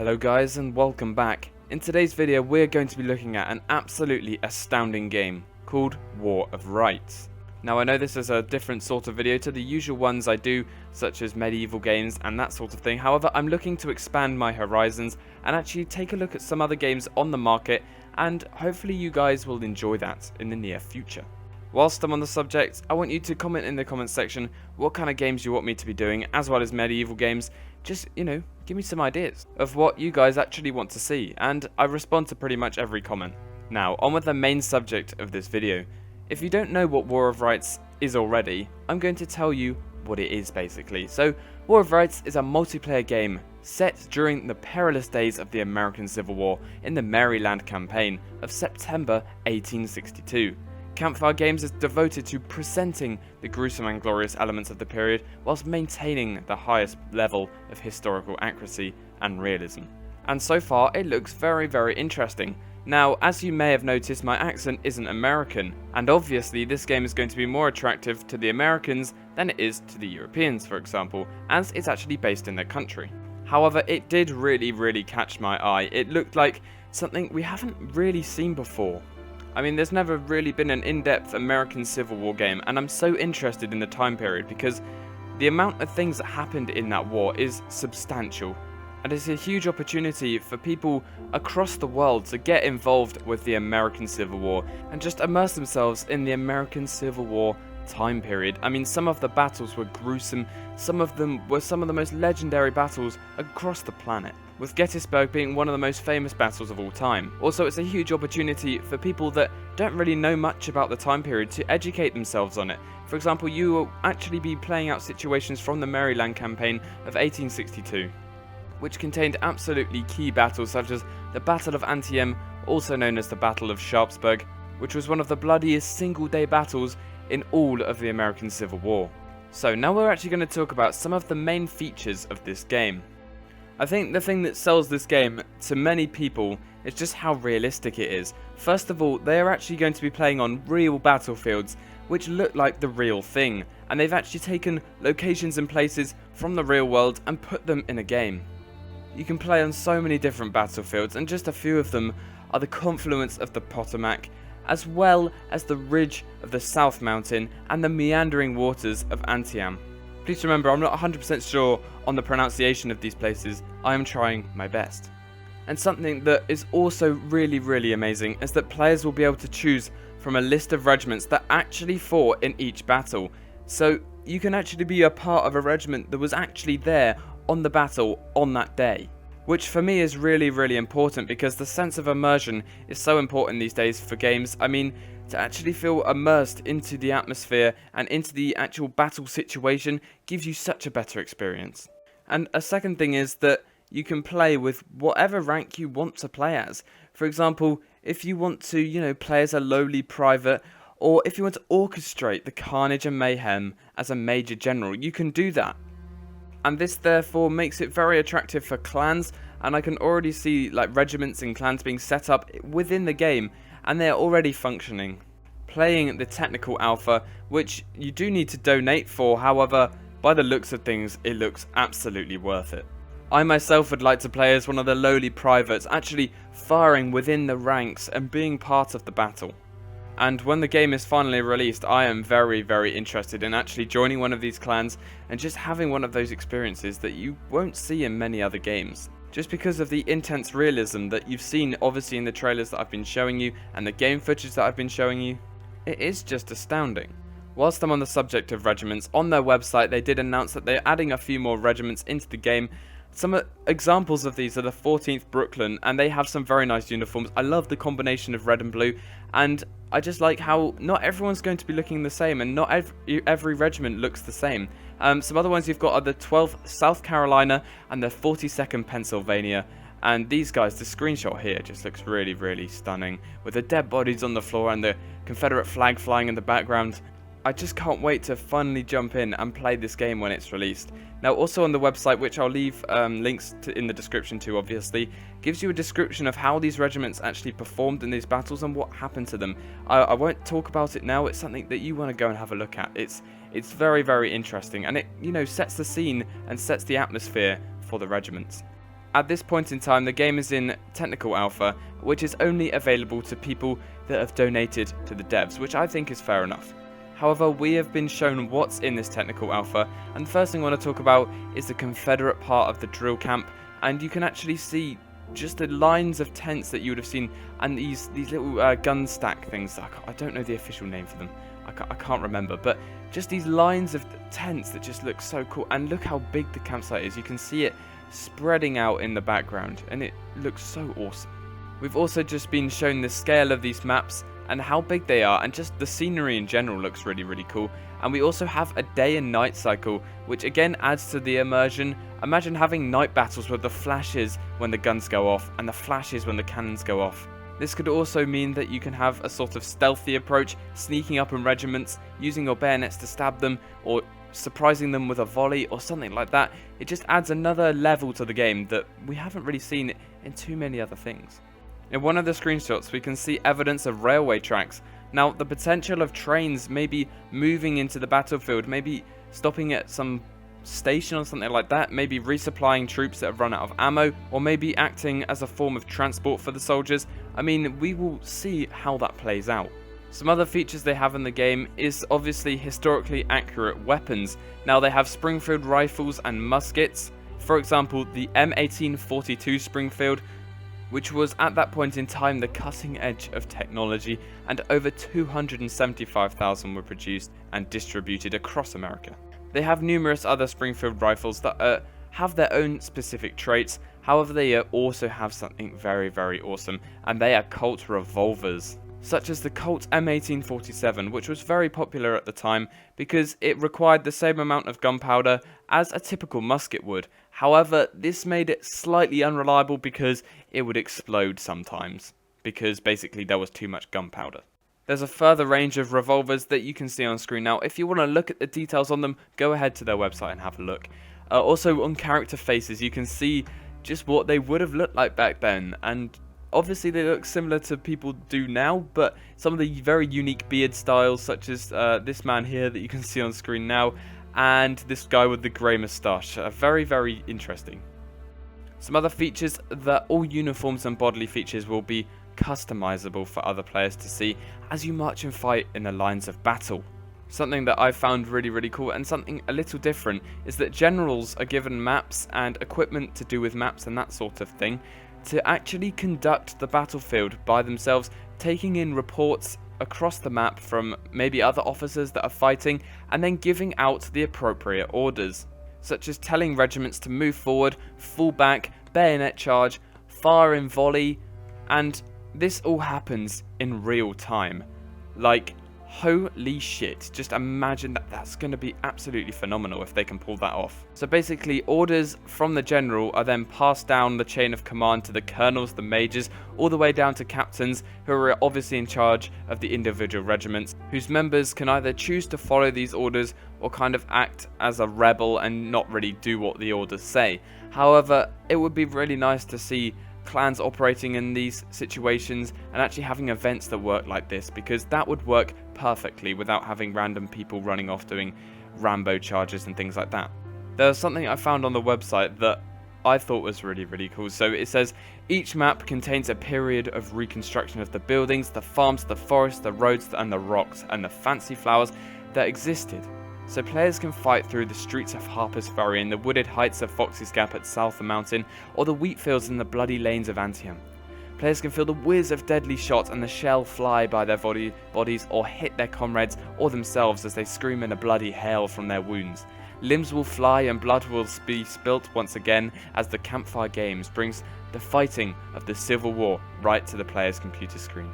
Hello guys and welcome back. In today's video we're going to be looking at an absolutely astounding game called War of Rights. Now I know this is a different sort of video to the usual ones I do, such as medieval games and that sort of thing. However, I'm looking to expand my horizons and actually take a look at some other games on the market, and hopefully you guys will enjoy that in the near future. Whilst I'm on the subject, I want you to comment in the comments section what kind of games you want me to be doing, as well as medieval games. Just, give me some ideas of what you guys actually want to see, and I respond to pretty much every comment. Now, on with the main subject of this video. If you don't know what War of Rights is already, I'm going to tell you what it is basically. So, War of Rights is a multiplayer game set during the perilous days of the American Civil War in the Maryland campaign of September 1862. Campfire Games is devoted to presenting the gruesome and glorious elements of the period whilst maintaining the highest level of historical accuracy and realism. And so far it looks very interesting. Now, as you may have noticed, my accent isn't American, and obviously this game is going to be more attractive to the Americans than it is to the Europeans, for example, as it's actually based in their country. However, it did really catch my eye. It looked like something we haven't really seen before. I mean, there's never really been an in-depth American Civil War game, and I'm so interested in the time period because the amount of things that happened in that war is substantial. And it's a huge opportunity for people across the world to get involved with the American Civil War and just immerse themselves in the American Civil War time period. I mean, some of the battles were gruesome, some of them were some of the most legendary battles across the planet, with Gettysburg being one of the most famous battles of all time. Also, it's a huge opportunity for people that don't really know much about the time period to educate themselves on it. For example, you will actually be playing out situations from the Maryland campaign of 1862, which contained absolutely key battles such as the Battle of Antietam, also known as the Battle of Sharpsburg, which was one of the bloodiest single-day battles in all of the American Civil War. So now we're actually going to talk about some of the main features of this game. I think the thing that sells this game to many people is just how realistic it is. First of all, they are actually going to be playing on real battlefields which look like the real thing, and they've actually taken locations and places from the real world and put them in a game. You can play on so many different battlefields, and just a few of them are the confluence of the Potomac, as well as the ridge of the South Mountain and the meandering waters of Antietam. Please remember, I'm not 100% sure on the pronunciation of these places. I am trying my best. And something that is also really amazing is that players will be able to choose from a list of regiments that actually fought in each battle. So you can actually be a part of a regiment that was actually there on the battle on that day, which for me is really important because the sense of immersion is so important these days for games. I mean, to actually feel immersed into the atmosphere and into the actual battle situation gives you such a better experience. And a second thing is that you can play with whatever rank you want to play as. For example, if you want to, play as a lowly private, or if you want to orchestrate the carnage and mayhem as a major general, you can do that. And this therefore makes it very attractive for clans, and I can already see regiments and clans being set up within the game, and they are already functioning. Playing the technical alpha, which you do need to donate for, however, by the looks of things, it looks absolutely worth it. I myself would like to play as one of the lowly privates, actually firing within the ranks and being part of the battle. And when the game is finally released, I am very interested in actually joining one of these clans and just having one of those experiences that you won't see in many other games. Just because of the intense realism that you've seen obviously in the trailers that I've been showing you and the game footage that I've been showing you, it is just astounding. Whilst I'm on the subject of regiments, on their website they did announce that they're adding a few more regiments into the game. Some examples of these are the 14th Brooklyn, and they have some very nice uniforms. I love the combination of red and blue, and I just like how not everyone's going to be looking the same, and not every regiment looks the same. Some other ones you've got are the 12th South Carolina and the 42nd Pennsylvania, and these guys, the screenshot here just looks really stunning, with the dead bodies on the floor and the Confederate flag flying in the background. I just can't wait to finally jump in and play this game when it's released. Now, also on the website, which I'll leave links to in the description to, obviously, gives you a description of how these regiments actually performed in these battles and what happened to them. I won't talk about it now. It's something that you want to go and have a look at. It's very interesting, and it sets the scene and sets the atmosphere for the regiments. At this point in time, the game is in technical alpha, which is only available to people that have donated to the devs, which I think is fair enough. However, we have been shown what's in this technical alpha, and the first thing I want to talk about is the Confederate part of the drill camp, and you can actually see just the lines of tents that you would have seen, and these little gun stack things. I don't know the official name for them. I can't remember, but just these lines of tents that just look so cool. And look how big the campsite is. You can see it spreading out in the background, and it looks so awesome. We've also just been shown the scale of these maps and how big they are, and just the scenery in general looks really, really cool. And we also have a day and night cycle, which again adds to the immersion. Imagine having night battles with the flashes when the guns go off and the flashes when the cannons go off. This could also mean that you can have a sort of stealthy approach, sneaking up in regiments, using your bayonets to stab them, or surprising them with a volley or something like that. It just adds another level to the game that we haven't really seen in too many other things. In one of the screenshots, we can see evidence of railway tracks. Now, the potential of trains maybe moving into the battlefield, maybe stopping at some station or something like that, maybe resupplying troops that have run out of ammo, or maybe acting as a form of transport for the soldiers. I mean, we will see how that plays out. Some other features they have in the game is obviously historically accurate weapons. Now, they have Springfield rifles and muskets. For example, the M1842 Springfield, which was at that point in time the cutting edge of technology, and over 275,000 were produced and distributed across America. They have numerous other Springfield rifles that have their own specific traits. However, they also have something very, very awesome, and they are Colt Revolvers, such as the Colt M1847, which was very popular at the time because it required the same amount of gunpowder as a typical musket would. However, this made it slightly unreliable because it would explode sometimes, because basically there was too much gunpowder. There's a further range of revolvers that you can see on screen now. If you want to look at the details on them, go ahead to their website and have a look. Also, on character faces, you can see just what they would have looked like back then, and obviously they look similar to people do now, but some of the very unique beard styles, such as this man here that you can see on screen now, and this guy with the grey moustache, are very, very interesting. Some other features: that all uniforms and bodily features will be customizable for other players to see as you march and fight in the lines of battle. Something that I found really, really cool, and something a little different, is that generals are given maps and equipment to do with maps and that sort of thing to actually conduct the battlefield by themselves, taking in reports across the map from maybe other officers that are fighting, and then giving out the appropriate orders, such as telling regiments to move forward, fall back, bayonet charge, fire in volley, and this all happens in real time. Like, holy shit, just imagine that. That's going to be absolutely phenomenal if they can pull that off. So basically, orders from the general are then passed down the chain of command to the colonels, the majors, all the way down to captains, who are obviously in charge of the individual regiments, whose members can either choose to follow these orders or kind of act as a rebel and not really do what the orders say. However, it would be really nice to see clans operating in these situations and actually having events that work like this, because that would work perfectly without having random people running off doing Rambo charges and things like that. There's something I found on the website that I thought was really, really cool. So it says each map contains a period of reconstruction of the buildings, the farms, the forests, the roads, and the rocks, and the fancy flowers that existed. So players can fight through the streets of Harper's Ferry and the wooded heights of Fox's Gap at South Mountain, or the wheat fields in the bloody lanes of Antietam. Players can feel the whiz of deadly shots and the shell fly by their bodies or hit their comrades or themselves as they scream in a bloody hail from their wounds. Limbs will fly and blood will be spilt once again as the campfire games brings the fighting of the Civil War right to the player's computer screen.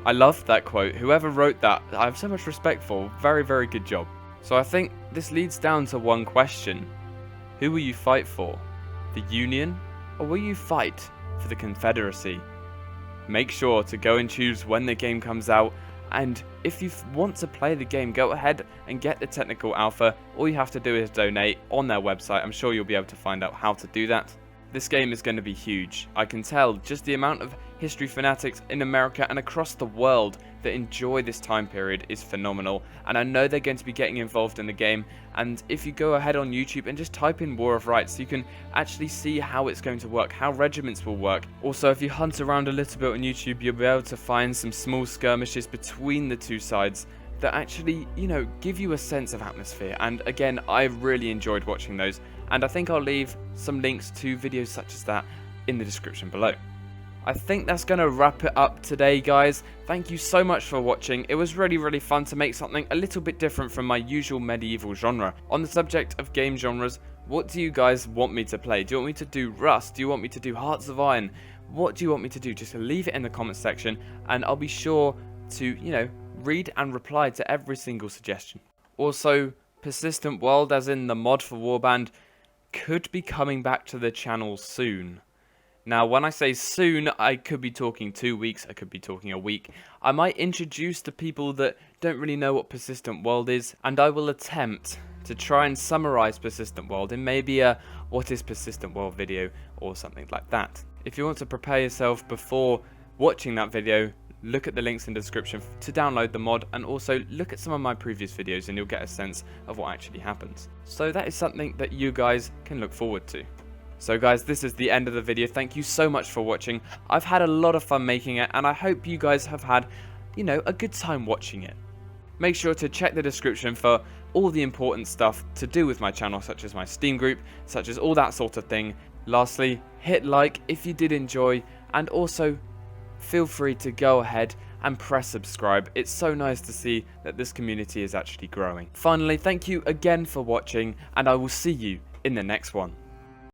I love that quote. Whoever wrote that, I have so much respect for. Very, very good job. So I think this leads down to one question. Who will you fight for? The Union? Or will you fight for the Confederacy? Make sure to go and choose when the game comes out, and if you want to play the game, go ahead and get the technical alpha. All you have to do is donate on their website. I'm sure you'll be able to find out how to do that. This game is going to be huge. I can tell just the amount of history fanatics in America and across the world that enjoy this time period is phenomenal, and I know they're going to be getting involved in the game. And if you go ahead on YouTube and just type in War of Rights, you can actually see how it's going to work, how regiments will work. Also, if you hunt around a little bit on YouTube, you'll be able to find some small skirmishes between the two sides that actually, you know, give you a sense of atmosphere. And again, I really enjoyed watching those, and I think I'll leave some links to videos such as that in the description below. I think that's going to wrap it up today, guys. Thank you so much for watching. It was really fun to make something a little bit different from my usual medieval genre. On the subject of game genres, what do you guys want me to play? Do you want me to do Rust? Do you want me to do Hearts of Iron? What do you want me to do? Just leave it in the comment section, and I'll be sure to, you know, read and reply to every single suggestion. Also, Persistent World, as in the mod for Warband, could be coming back to the channel soon. Now, when I say soon, I could be talking 2 weeks, I could be talking a week. I might introduce to people that don't really know what Persistent World is, and I will attempt to try and summarize Persistent World in maybe a What is Persistent World video or something like that. If you want to prepare yourself before watching that video, look at the links in the description to download the mod, and also look at some of my previous videos and you'll get a sense of what actually happens. So that is something that you guys can look forward to. So guys, this is the end of the video. Thank you so much for watching. I've had a lot of fun making it, and I hope you guys have had, you know, a good time watching it. Make sure to check the description for all the important stuff to do with my channel, such as my Steam group, such as all that sort of thing. Lastly, hit like if you did enjoy, and also feel free to go ahead and press subscribe. It's so nice to see that this community is actually growing. Finally, thank you again for watching, and I will see you in the next one.